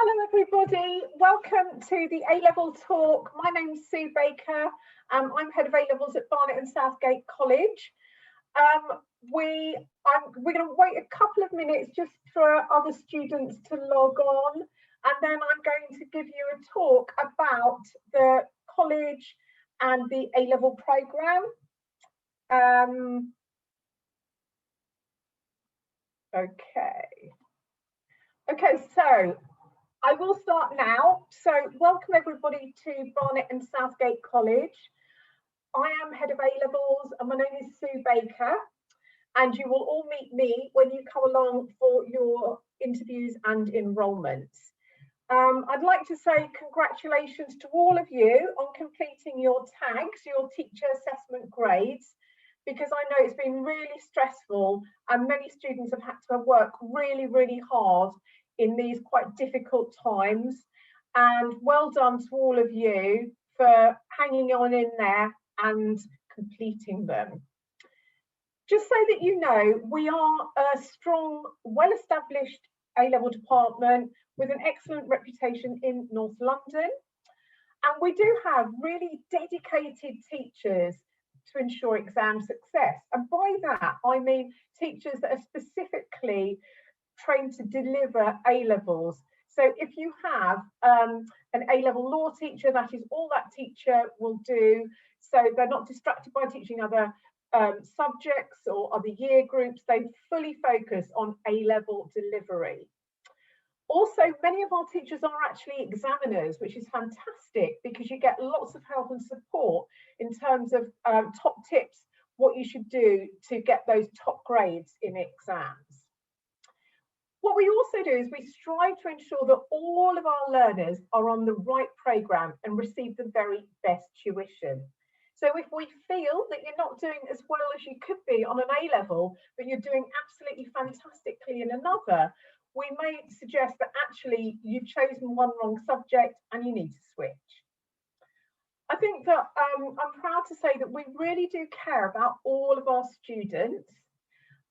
Hello everybody, welcome to the A-Level talk. My name's Sue Baker. I'm Head of A-Levels at Barnet and Southgate College. We're going to wait a couple of minutes just for other students to log on, and then I'm going to give you a talk about the college and the A-Level programme. Okay, so I will start now. So welcome everybody to Barnet and Southgate College. I am Head of A-Levels and my name is Sue Baker, and you will all meet me when you come along for your interviews and enrolments. I'd like to say congratulations to all of you on completing your tags, your teacher assessment grades, because I know it's been really stressful and many students have had to work really, really hard in these quite difficult times. And well done to all of you for hanging on in there and completing them. Just so that you know, we are a strong, well-established A-Level department with an excellent reputation in North London. And we do have really dedicated teachers to ensure exam success. And by that, I mean teachers that are specifically trained to deliver A-Levels. So if you have an A-Level law teacher, that is all that teacher will do. So they're not distracted by teaching other subjects or other year groups. They fully focus on A-Level delivery. Also, many of our teachers are actually examiners, which is fantastic because you get lots of help and support in terms of top tips, what you should do to get those top grades in exams. What we also do is we strive to ensure that all of our learners are on the right programme and receive the very best tuition. So if we feel that you're not doing as well as you could be on an A-Level, but you're doing absolutely fantastically in another, we may suggest that actually you've chosen one wrong subject and you need to switch. I think that I'm proud to say that we really do care about all of our students,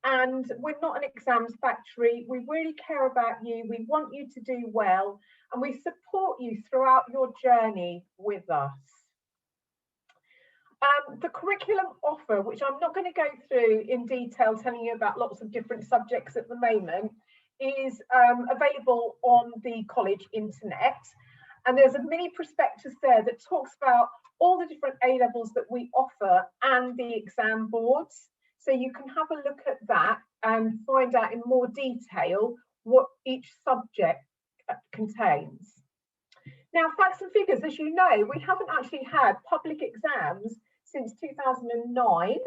and we're not an exams factory. We really care about you. We want you to do well, and we support you throughout your journey with us. The curriculum offer, which I'm not going to go through in detail, telling you about lots of different subjects at the moment, is available on the college internet. And there's a mini prospectus there that talks about all the different A-Levels that we offer and the exam boards. So you can have a look at that and find out in more detail what each subject contains. Now, facts and figures, as you know, we haven't actually had public exams since 2009.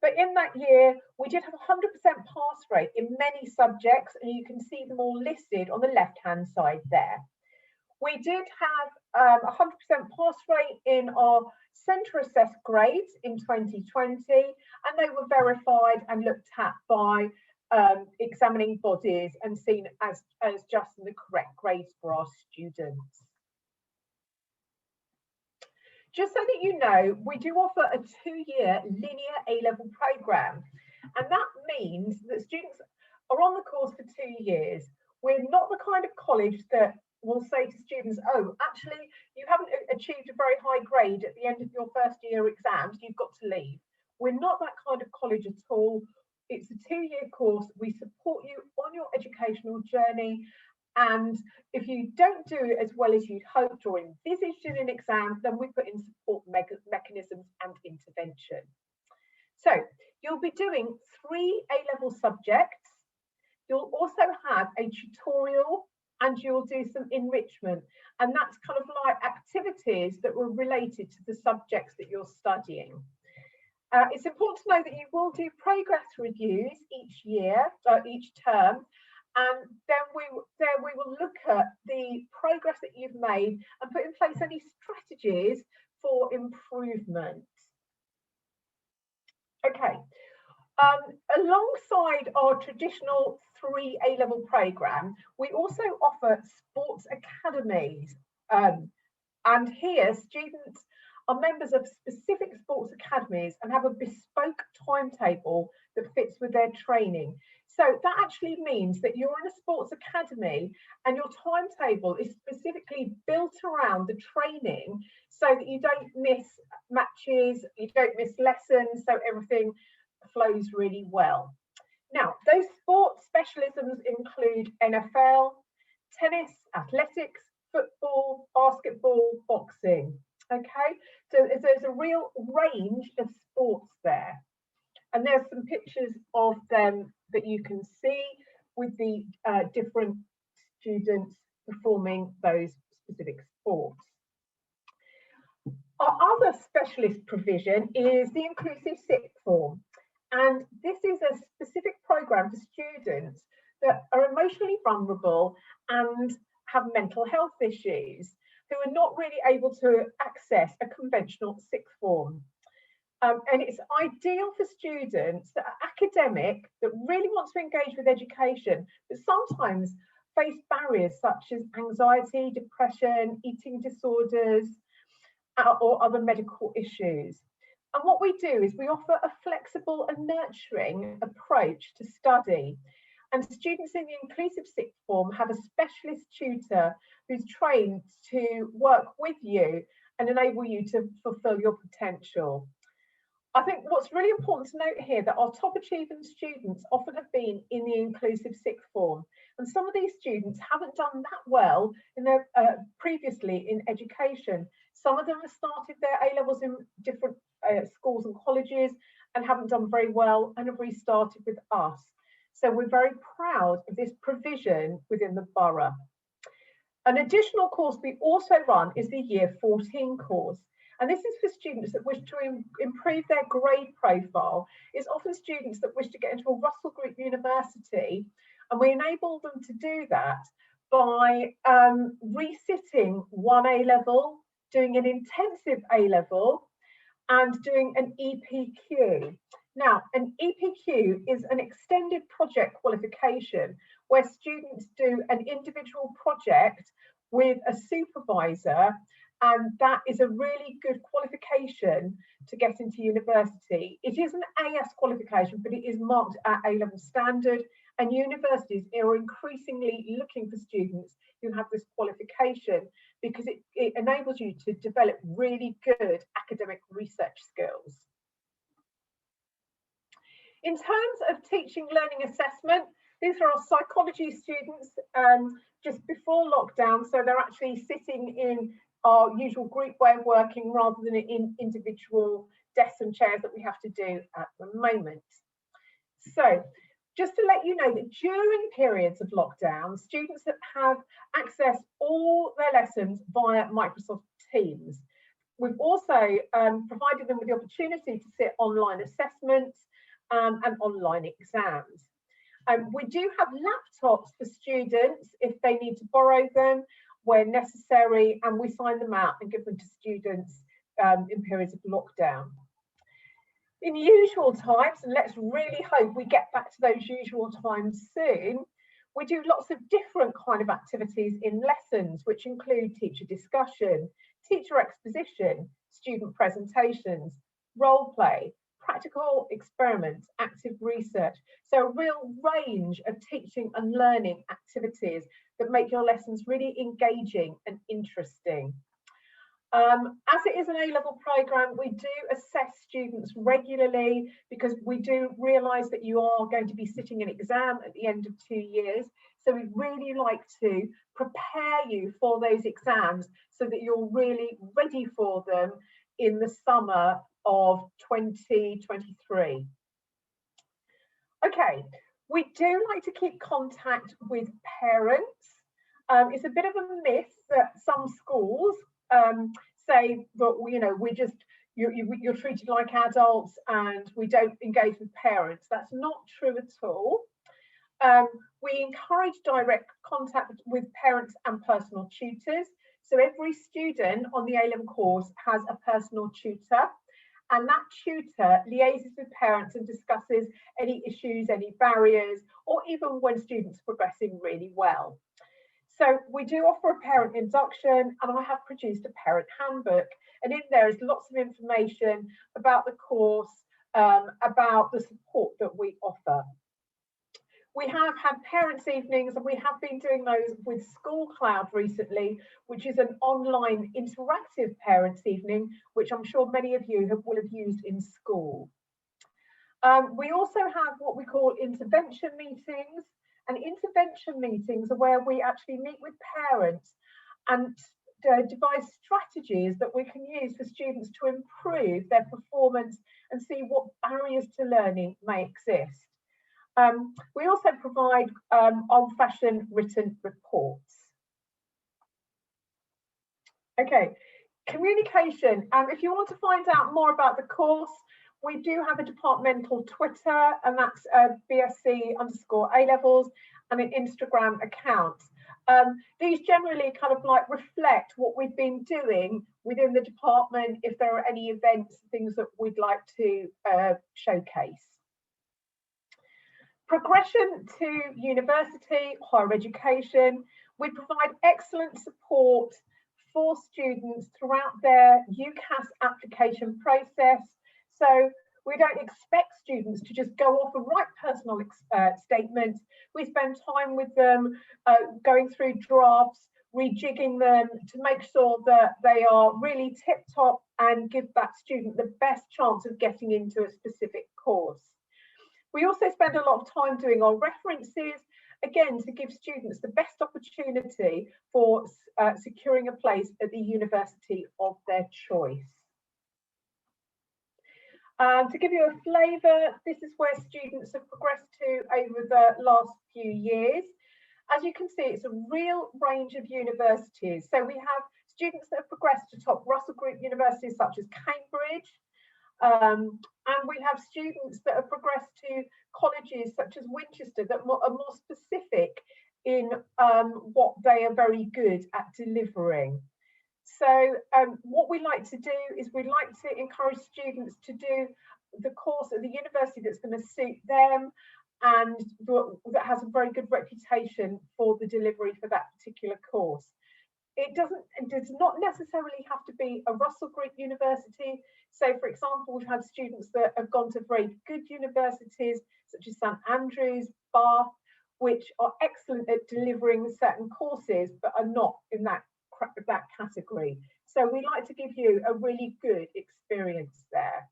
But in that year, we did have a 100% pass rate in many subjects, and you can see them all listed on the left-hand side there. We did have a 100% pass rate in our centre assessed grades in 2020, and they were verified and looked at by examining bodies and seen as just the correct grades for our students. Just so that you know, we do offer a 2-year linear A-Level programme, and that means that students are on the course for 2 years. We're not the kind of college that will say to students, oh, actually, you haven't achieved a very high grade at the end of your first year exams, you've got to leave. We're not that kind of college at all. It's a 2-year course. We support you on your educational journey. And if you don't do as well as you'd hoped or envisaged in an exam, then we put in support mechanisms and intervention. So you'll be doing 3 A-Level subjects. You'll also have a tutorial and you'll do some enrichment. And that's kind of like activities that were related to the subjects that you're studying. It's important to know that you will do progress reviews each year, each term. And then we will look at the progress that you've made and put in place any strategies for improvement. Okay, alongside our traditional 3 A-Level programme, we also offer sports academies. And here students are members of specific sports academies and have a bespoke timetable that fits with their training. So that actually means that you're in a sports academy and your timetable is specifically built around the training so that you don't miss matches, you don't miss lessons, so everything flows really well. Now, those sports specialisms include NFL, tennis, athletics, football, basketball, boxing. Okay, so there's a real range of sports there. And there's some pictures of them that you can see with the different students performing those specific sports. Our other specialist provision is the inclusive sixth form. And this is a specific programme for students that are emotionally vulnerable and have mental health issues, who are not really able to access a conventional sixth form. And it's ideal for students that are academic, that really want to engage with education, but sometimes face barriers such as anxiety, depression, eating disorders, or other medical issues. And what we do is we offer a flexible and nurturing approach to study. And students in the inclusive sixth form have a specialist tutor who's trained to work with you and enable you to fulfill your potential. I think what's really important to note here that our top achieving students often have been in the inclusive sixth form, and some of these students haven't done that well in their previously in education. Some of them have started their A-levels in different schools and colleges and haven't done very well and have restarted with us. So we're very proud of this provision within the borough. An additional course we also run is the Year 14 course. And this is for students that wish to improve their grade profile. It's often students that wish to get into a Russell Group university, and we enable them to do that by resitting one A-level, doing an intensive A-level, and doing an EPQ. Now, an EPQ is an extended project qualification where students do an individual project with a supervisor, and that is a really good qualification to get into university. It is an AS qualification, but it is marked at A-level standard, and universities are increasingly looking for students who have this qualification because it enables you to develop really good academic research skills. In terms of teaching learning assessment, these are our psychology students just before lockdown, so they're actually sitting in our usual group way of working rather than in individual desks and chairs that we have to do at the moment. So just to let you know that during periods of lockdown, students that have accessed all their lessons via Microsoft Teams. We've also provided them with the opportunity to sit online assessments and online exams. We do have laptops for students if they need to borrow them where necessary, and we sign them out and give them to students in periods of lockdown. In usual times, and let's really hope we get back to those usual times soon, we do lots of different kind of activities in lessons, which include teacher discussion, teacher exposition, student presentations, role play, practical experiments, active research. So a real range of teaching and learning activities that make your lessons really engaging and interesting. As it is an A-level programme, we do assess students regularly because we do realise that you are going to be sitting an exam at the end of 2 years. So we'd really like to prepare you for those exams so that you're really ready for them in the summer of 2023. Okay, we do like to keep contact with parents. It's a bit of a myth that some schools say that you're treated like adults and we don't engage with parents. That's not true at all. We encourage direct contact with parents and personal tutors. So every student on the A-level course has a personal tutor, and that tutor liaises with parents and discusses any issues, any barriers, or even when students are progressing really well. So we do offer a parent induction, and I have produced a parent handbook, and in there is lots of information about the course, about the support that we offer. We have had parents' evenings, and we have been doing those with School Cloud recently, which is an online interactive parents' evening, which I'm sure many of you will have used in school. We also have what we call intervention meetings, and intervention meetings are where we actually meet with parents and devise strategies that we can use for students to improve their performance and see what barriers to learning may exist. We also provide old-fashioned written reports. Okay, communication. If you want to find out more about the course, we do have a departmental Twitter, and that's BSc_A-levels, and an Instagram account. These generally kind of like reflect what we've been doing within the department, if there are any events, things that we'd like to showcase. Progression to university, higher education. We provide excellent support for students throughout their UCAS application process. So we don't expect students to just go off and write personal statements. We spend time with them, going through drafts, rejigging them to make sure that they are really tip-top and give that student the best chance of getting into a specific course. We also spend a lot of time doing our references, again, to give students the best opportunity for securing a place at the university of their choice. To give you a flavour, this is where students have progressed to over the last few years. As you can see, it's a real range of universities. So we have students that have progressed to top Russell Group universities such as Cambridge, and we have students that have progressed to colleges such as Winchester that are more specific in what they are very good at delivering. So what we like to do is we like to encourage students to do the course at the university that's going to suit them and that has a very good reputation for the delivery for that particular course. It does not necessarily have to be a Russell Group university. So, for example, we've had students that have gone to very good universities such as St Andrews, Bath, which are excellent at delivering certain courses but are not in that category. So we like to give you a really good experience there.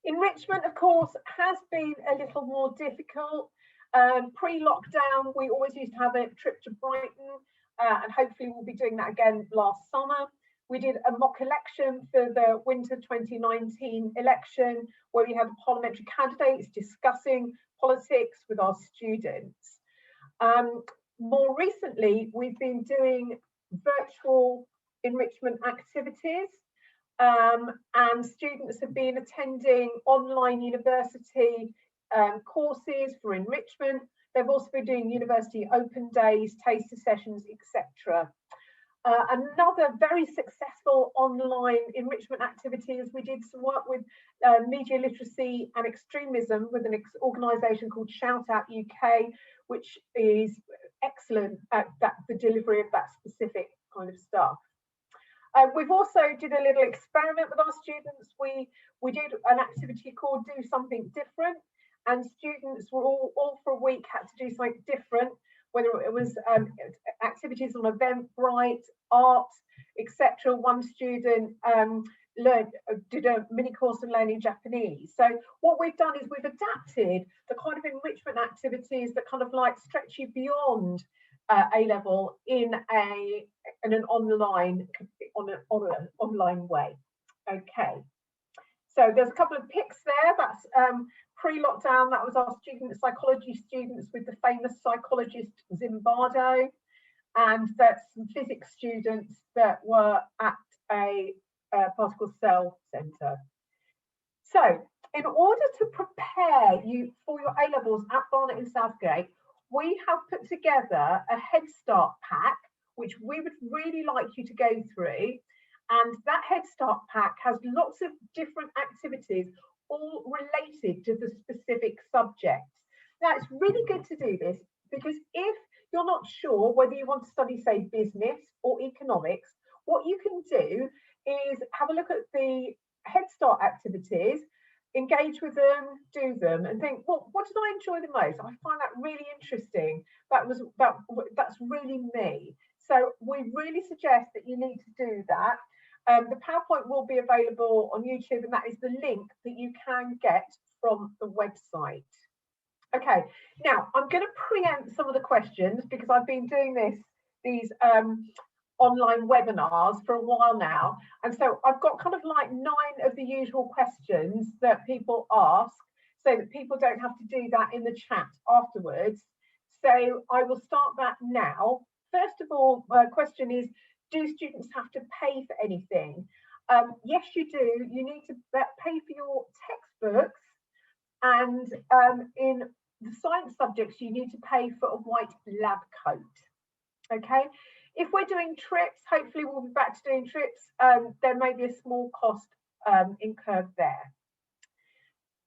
Enrichment, of course, has been a little more difficult. Pre-lockdown, we always used to have a trip to Brighton, and hopefully we'll be doing that again last summer. We did a mock election for the winter 2019 election, where we had parliamentary candidates discussing politics with our students. More recently, we've been doing virtual enrichment activities, and students have been attending online university courses for enrichment. They've also been doing university open days, taster sessions, etc. Another very successful online enrichment activity is we did some work with media literacy and extremism with an organisation called Shout Out UK, which is excellent at the delivery of that specific kind of stuff. We've also did a little experiment with our students. We did an activity called Do Something Different, and students were all for a week had to do something different, whether it was activities on Eventbrite, art, etc. One student did a mini course on learning Japanese. So what we've done is we've adapted the kind of enrichment activities that kind of like stretch you beyond A-level in an online way. Okay, so there's a couple of pics there. That's pre-lockdown. That was our psychology students with the famous psychologist Zimbardo, and that's some physics students that were at a particle cell centre. So in order to prepare you for your A-levels at Barnet and Southgate, we have put together a Head Start pack, which we would really like you to go through. And that Head Start pack has lots of different activities, all related to the specific subjects. Now, it's really good to do this because if you're not sure whether you want to study, say, business or economics, what you can do is have a look at the Head Start activities, engage with them, do them, and think, well, what did I enjoy the most? I find that really interesting. That's really me. So we really suggest that you need to do that. The PowerPoint will be available on YouTube, and that is the link that you can get from the website. Okay, now I'm going to preempt some of the questions because I've been doing these online webinars for a while now, and so I've got kind of like 9 of the usual questions that people ask, so that people don't have to do that in the chat afterwards. So I will start that now. First of all, my question is, do students have to pay for anything? Yes, you do. You need to pay for your textbooks, and in the science subjects, you need to pay for a white lab coat. Okay. If we're doing trips, hopefully we'll be back to doing trips. There may be a small cost incurred there.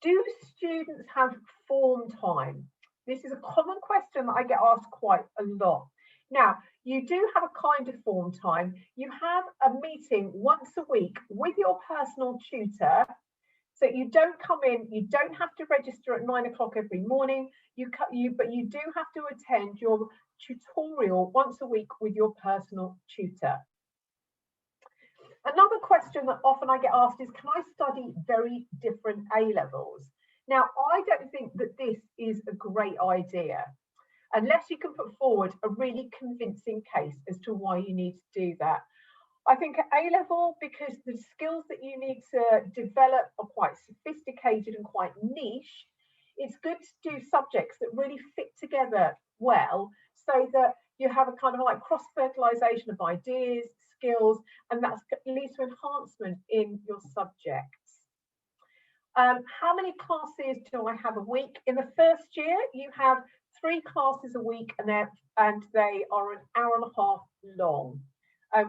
Do students have form time? This is a common question that I get asked quite a lot. Now, you do have a kind of form time. You have a meeting once a week with your personal tutor. So you don't come in, you don't have to register at 9 o'clock every morning, but you do have to attend your tutorial once a week with your personal tutor. Another question that often I get asked is, can I study very different A-levels? Now, I don't think that this is a great idea, unless you can put forward a really convincing case as to why you need to do that. I think at A-level, because the skills that you need to develop are quite sophisticated and quite niche, it's good to do subjects that really fit together well, so that you have a kind of like cross-fertilization of ideas, skills, and that leads to enhancement in your subjects. How many classes do I have a week? In the first year, you have 3 classes a week, and they are an hour and a half long.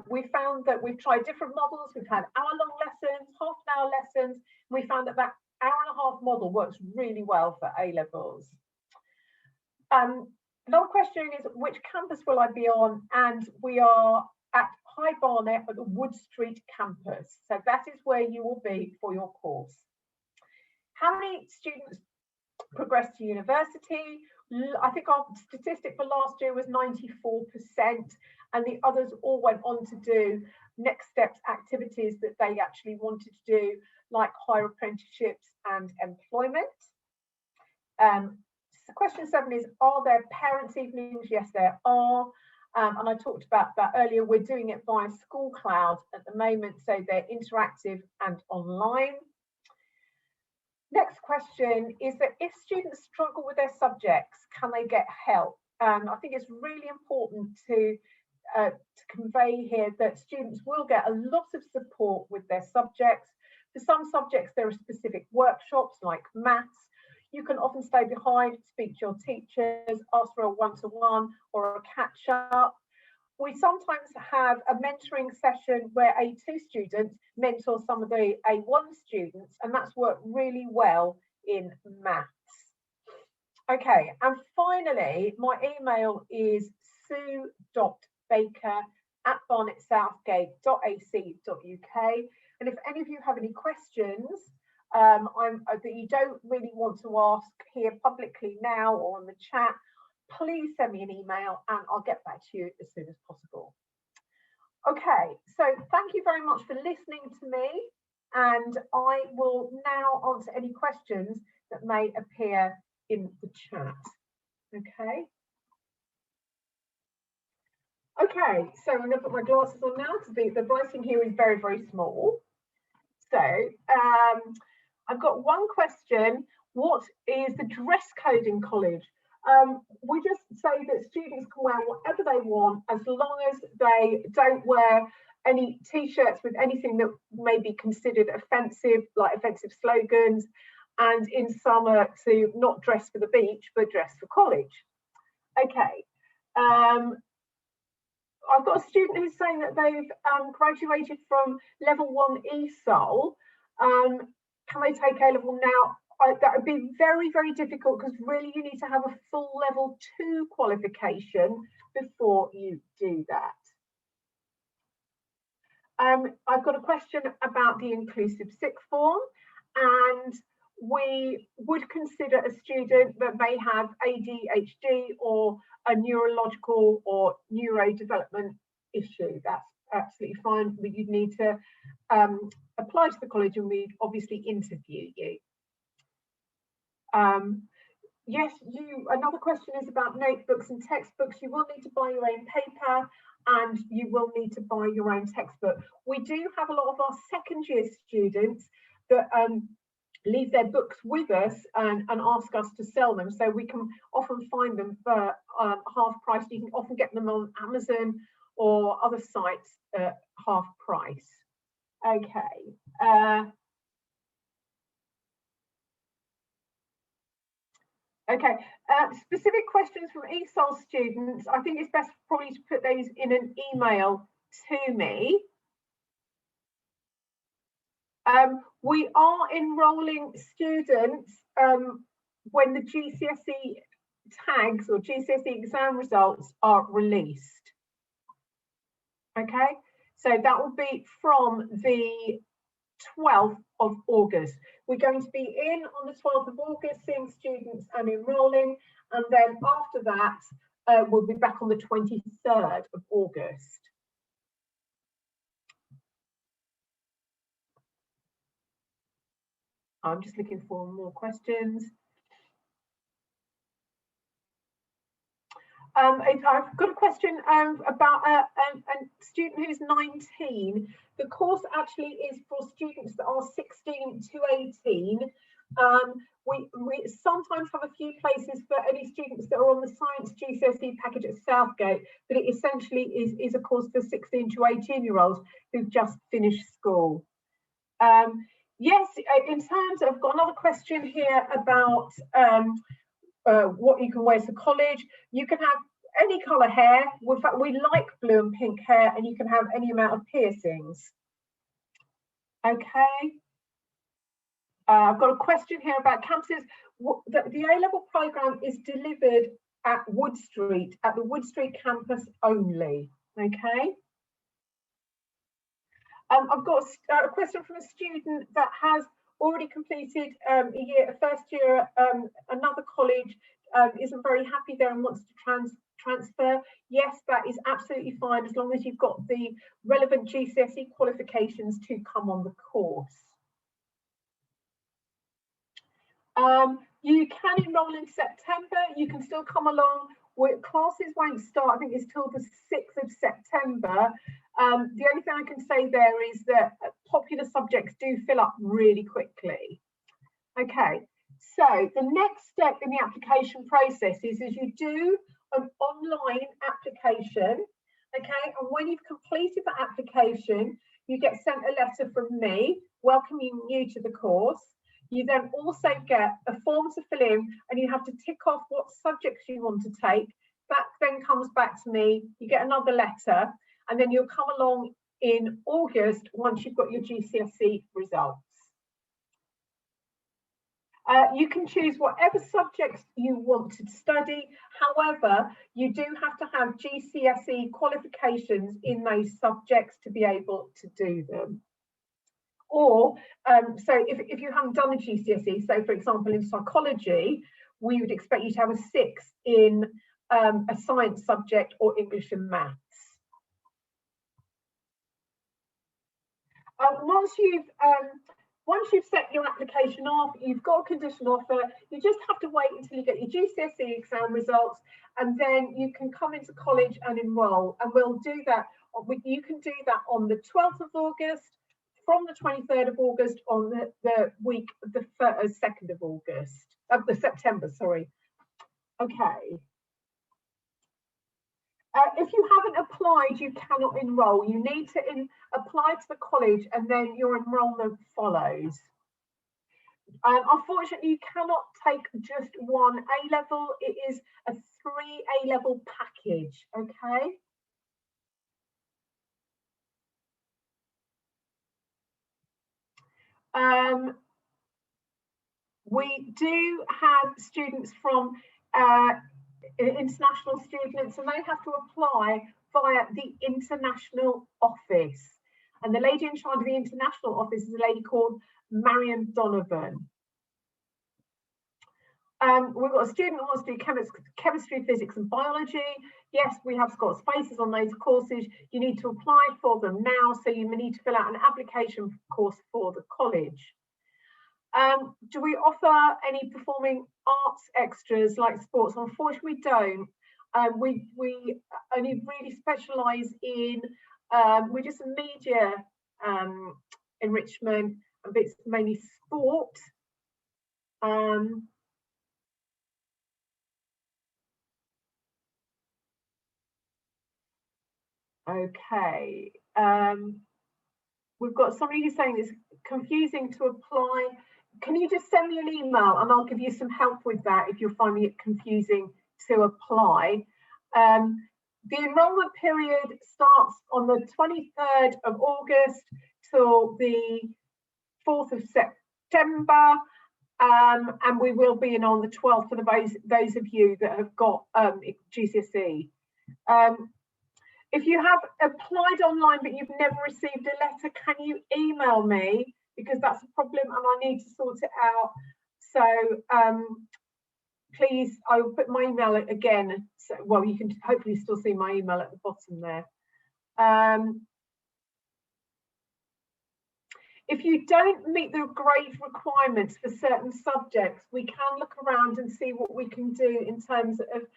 We found that we've tried different models. We've had hour-long lessons, half-an-hour lessons. We found that hour-and-a-half model works really well for A-levels. Another question is, which campus will I be on? And we are at High Barnet at the Wood Street campus. So that is where you will be for your course. How many students progress to university? I think our statistic for last year was 94%, and the others all went on to do next steps activities that they actually wanted to do, like higher apprenticeships and employment. So question 7 is, are there parents' evenings? Yes, there are. And I talked about that earlier. We're doing it via School Cloud at the moment, so they're interactive and online. Next question is that if students struggle with their subjects, can they get help? I think it's really important to convey here that students will get a lot of support with their subjects. For some subjects, there are specific workshops like maths. You can often stay behind, speak to your teachers, ask for a one-to-one or a catch-up. We sometimes have a mentoring session where A2 students mentor some of the A1 students, and that's worked really well in maths. Okay, and finally, my email is sue.baker@barnetsouthgate.ac.uk. And if any of you have any questions that you don't really want to ask here publicly now or on the chat, please send me an email and I'll get back to you as soon as possible. Okay, so thank you very much for listening to me, and I will now answer any questions that may appear in the chat. Okay. Okay, so I'm going to put my glasses on now because the writing here is very, very small. So I've got one question. What is the dress code in college? We just say that students can wear whatever they want as long as they don't wear any t-shirts with anything that may be considered offensive, like offensive slogans, and in summer to not dress for the beach but dress for college. Okay. I've got a student who's saying that they've graduated from level 1 ESOL. Can they take A-level now? that would be very, very difficult, because really you need to have a full level 2 qualification before you do that. I've got a question about the inclusive sixth form, and we would consider a student that may have ADHD or a neurological or neurodevelopment issue. That's absolutely fine, but you'd need to apply to the college and we'd obviously interview you. Yes, another question is about notebooks and textbooks. You will need to buy your own paper and you will need to buy your own textbook. We do have a lot of our second year students that leave their books with us and ask us to sell them. So we can often find them for half price. You can often get them on Amazon or other sites at half price. Okay. Okay, specific questions from ESOL students. I think it's best probably to put those in an email to me. We are enrolling students when the GCSE tags or GCSE exam results are released. Okay, so that will be from the 12th of August. We're going to be in on the 12th of August, seeing students and enrolling, and then after that, we'll be back on the 23rd of August. I'm just looking for more questions. I've got a question about a student who's 19. The course actually is for students that are 16 to 18. We sometimes have a few places for any students that are on the science GCSE package at Southgate, but it essentially is a course for 16 to 18-year-olds who've just finished school. Yes, in terms of, I've got another question here about what you can wear to college. You can have any colour hair. In fact, we like blue and pink hair, and you can have any amount of piercings. Okay. I've got a question here about campuses. The A-level programme is delivered at Wood Street, at the Wood Street campus only. Okay. I've got a question from a student that has already completed a first year at another college, isn't very happy there and wants to transfer. Yes, that is absolutely fine, as long as you've got the relevant GCSE qualifications to come on the course. You can enrol in September. You can still come along. Classes won't start, I think it's till the 6th of September. The only thing I can say there is that popular subjects do fill up really quickly. Okay, so the next step in the application process is you do an online application, okay, and when you've completed the application, you get sent a letter from me welcoming you to the course. You then also get a form to fill in, and you have to tick off what subjects you want to take. That then comes back to me. You get another letter, and then you'll come along in August once you've got your GCSE results. You can choose whatever subjects you want to study. However, you do have to have GCSE qualifications in those subjects to be able to do them. Or, so if you haven't done a GCSE, so for example, in psychology, we would expect you to have a 6 in a science subject or English and maths. Once you've set your application off, you've got a conditional offer, you just have to wait until you get your GCSE exam results, and then you can come into college and enrol. And we'll do that. You can do that on the 12th of August, from the 23rd of August, on the week of the 2nd of August, of the September, sorry. Okay. If you haven't applied, you cannot enrol. You need to apply to the college, and then your enrolment follows. Unfortunately, you cannot take just one A-level. It is a 3 A-level package, okay? We do have students from international students, and they have to apply via the international office. And the lady in charge of the international office is a lady called Marion Donovan. We've got a student who wants to do chemistry, physics and biology. Yes, we have got spaces on those courses. You need to apply for them now, so you need to fill out an application course for the college. Do we offer any performing arts extras like sports? Unfortunately, we don't. We only really specialise in, we're just media enrichment and bits, mainly sport. Okay. We've got somebody who's saying it's confusing to apply. Can you just send me an email and I'll give you some help with that if you're finding it confusing to apply. The enrolment period starts on the 23rd of August till the 4th of September, and we will be in on the 12th for those of you that have got GCSE. If you have applied online but you've never received a letter, can you email me? Because that's a problem and I need to sort it out. So please, I will put my email again. So, well, you can hopefully still see my email at the bottom there. If you don't meet the grade requirements for certain subjects, we can look around and see what we can do in terms of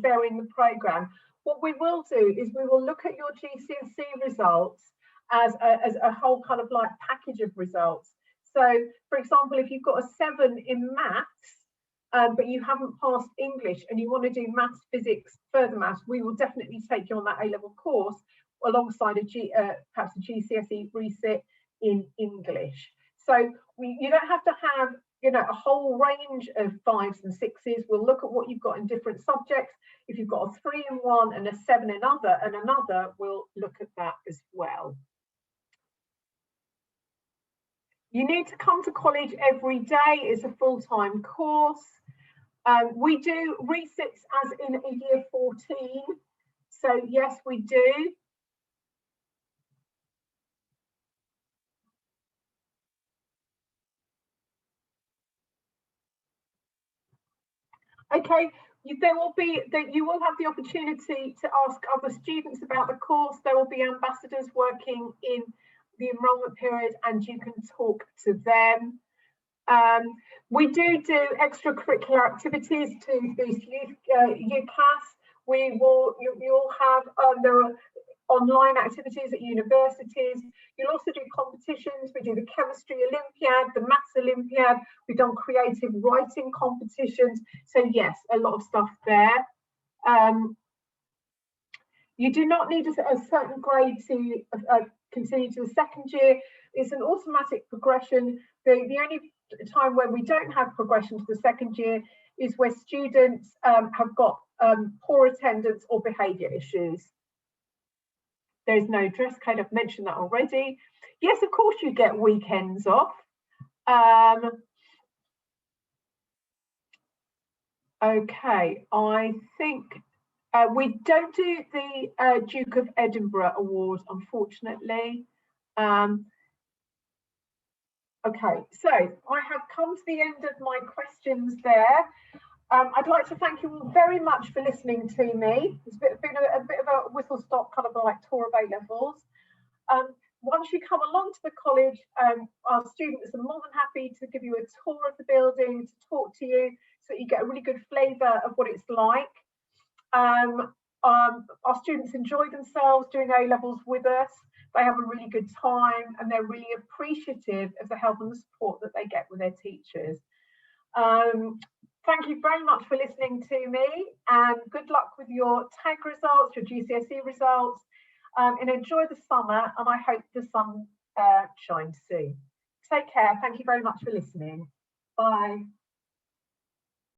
varying the programme. What we will do is we will look at your GCSE results as a whole kind of like package of results. So, for example, if you've got a 7 in maths, but you haven't passed English and you want to do maths, physics, further maths, we will definitely take you on that A-level course alongside perhaps a GCSE resit in English. So you don't have to have, you know, a whole range of 5s and 6s. We'll look at what you've got in different subjects. If you've got a 3 in one and a 7 in another, we'll look at that as well. You need to come to college every day. It's a full-time course. We do resits as in a year 14. So yes, we do. Okay, you will have the opportunity to ask other students about the course. There will be ambassadors working in the enrolment period and you can talk to them. We do extracurricular activities to boost UCAS. You'll have there are online activities at universities. You'll also do competitions. We do the chemistry Olympiad, the maths Olympiad. We've done creative writing competitions. So yes, a lot of stuff there. You do not need a certain grade to continue to the second year. It's an automatic progression. The only time where we don't have progression to the second year is where students have got poor attendance or behaviour issues. There's no dress code, I've mentioned that already. Yes, of course you get weekends off. Okay, I think we don't do the Duke of Edinburgh Award, unfortunately. Okay, so I have come to the end of my questions there. I'd like to thank you all very much for listening to me. It's been a bit of a whistle-stop kind of like tour of A-levels. Once you come along to the college, our students are more than happy to give you a tour of the building, to talk to you, so that you get a really good flavour of what it's like. Our students enjoy themselves doing A-levels with us. They have a really good time and they're really appreciative of the help and the support that they get with their teachers. Thank you very much for listening to me and good luck with your TAG results, your GCSE results, and enjoy the summer, and I hope the sun shines soon. Take care. Thank you very much for listening. Bye.